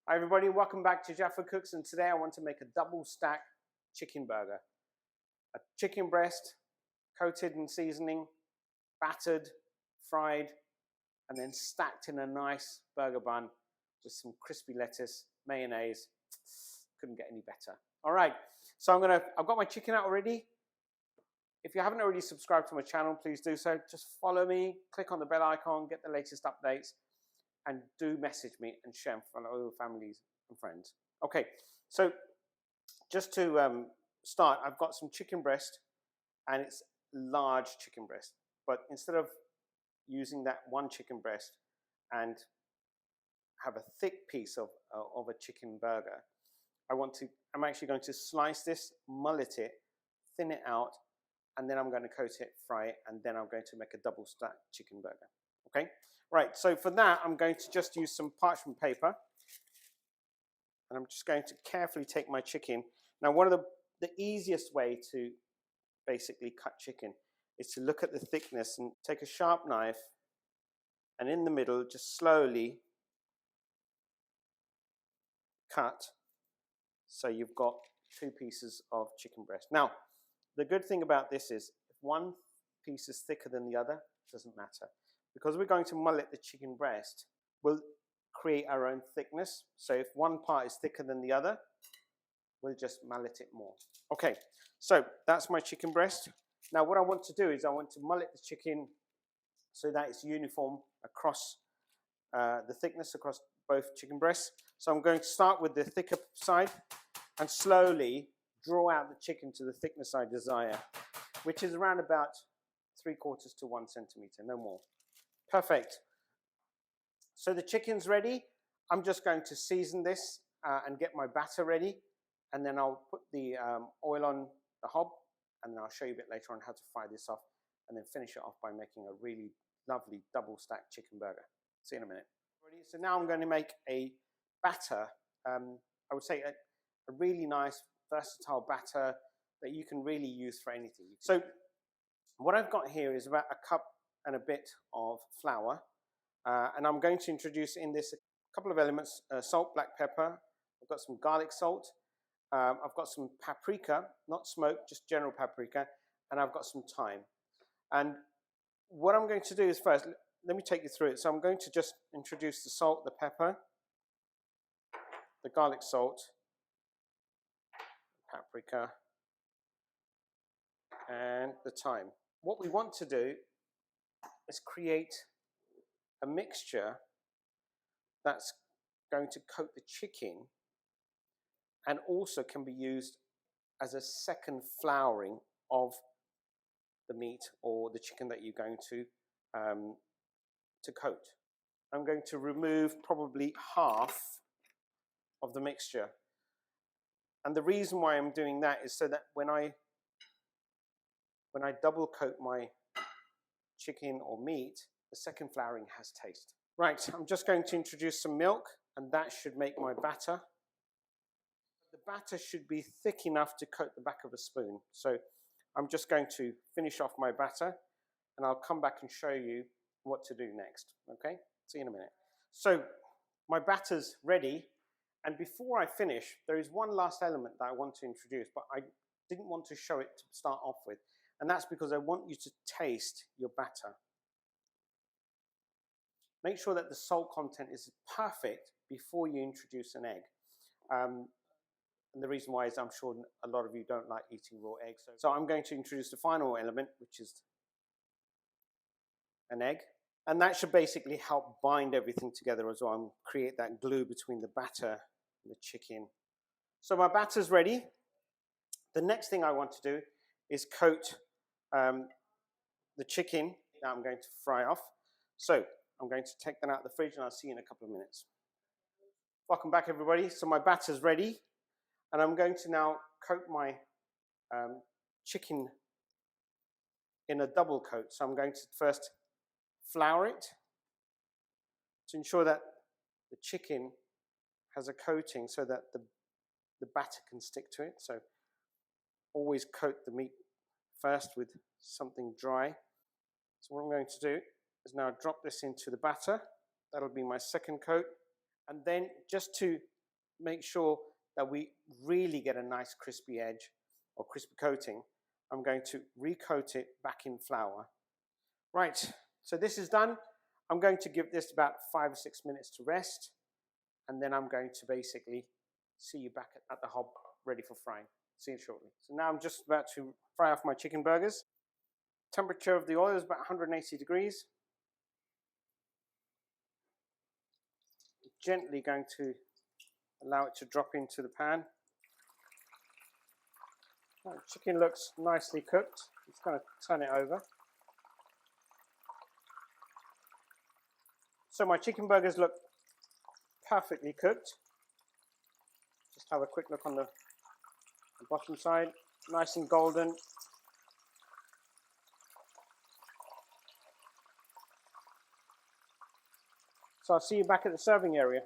Hi everybody, welcome back to Jaffa Cooks, and today I want to make a double stack chicken burger. A chicken breast coated in seasoning, battered, fried, and then stacked in a nice burger bun with some crispy lettuce, mayonnaise. Couldn't get any better. All right, so I've got my chicken out already. If you haven't already subscribed to my channel, please do so. Just follow me, click on the bell icon, get the latest updates, and do message me and share with all your families and friends. Okay, so just to start, I've got some chicken breast, and it's large chicken breast. But instead of using that one chicken breast and have a thick piece of a chicken burger, I'm actually going to slice this, mullet it, thin it out, and then I'm going to coat it, fry it, and then I'm going to make a double stack chicken burger. Okay, right, so for that I'm going to just use some parchment paper, and I'm just going to carefully take my chicken. Now, one of the easiest way to basically cut chicken is to look at the thickness and take a sharp knife, and in the middle just slowly cut so you've got two pieces of chicken breast. Now, the good thing about this is if one piece is thicker than the other, it doesn't matter. Because we're going to mullet the chicken breast, we'll create our own thickness. So if one part is thicker than the other, we'll just mullet it more. Okay, so that's my chicken breast. Now what I want to do is I want to mullet the chicken so that it's uniform across the thickness across both chicken breasts. So I'm going to start with the thicker side and slowly draw out the chicken to the thickness I desire, which is around about 3/4 to 1 centimeter, no more. Perfect. So the chicken's ready. I'm just going to season this and get my batter ready, and then I'll put the oil on the hob, and then I'll show you a bit later on how to fry this off, and then finish it off by making a really lovely double stacked chicken burger. See you in a minute. So now I'm going to make a batter. I would say a really nice versatile batter that you can really use for anything. So what I've got here is about a cup and a bit of flour, and I'm going to introduce in this a couple of elements: salt, black pepper. I've got some garlic salt. I've got some paprika, not smoked, just general paprika, and I've got some thyme. And what I'm going to do is first, let me take you through it. So I'm going to just introduce the salt, the pepper, the garlic salt, paprika, and the thyme. What we want to do is create a mixture that's going to coat the chicken and also can be used as a second flouring of the meat or the chicken that you're going to coat. I'm going to remove probably half of the mixture. And the reason why I'm doing that is so that when I double coat my chicken or meat, the second flouring has taste. Right, I'm just going to introduce some milk, and that should make my batter. The batter should be thick enough to coat the back of a spoon. So I'm just going to finish off my batter, and I'll come back and show you what to do next. Okay, see you in a minute. So my batter's ready, and before I finish, there is one last element that I want to introduce, but I didn't want to show it to start off with, and that's because I want you to taste your batter. Make sure that the salt content is perfect before you introduce an egg. And the reason why is I'm sure a lot of you don't like eating raw eggs. So I'm going to introduce the final element, which is an egg. And that should basically help bind everything together as well and create that glue between the batter and the chicken. So my batter's ready. The next thing I want to do is coat the chicken that I'm going to fry off. So I'm going to take that out of the fridge, and I'll see you in a couple of minutes. Welcome back, everybody. So my batter's ready, and I'm going to now coat my chicken in a double coat. So I'm going to first flour it to ensure that the chicken has a coating so that the batter can stick to it. So always coat the meat first with something dry. So what I'm going to do is now drop this into the batter. That'll be my second coat. And then just to make sure that we really get a nice crispy edge or crispy coating, I'm going to recoat it back in flour. Right, so this is done. I'm going to give this about 5 or 6 minutes to rest, and then I'm going to basically see you back at the hob ready for frying. See you shortly. So now I'm just about to fry off my chicken burgers. Temperature of the oil is about 180 degrees. Gently going to allow it to drop into the pan. Right, chicken looks nicely cooked. Just going to turn it over. So my chicken burgers look perfectly cooked. Just have a quick look on the bottom side, nice and golden. So I'll see you back at the serving area.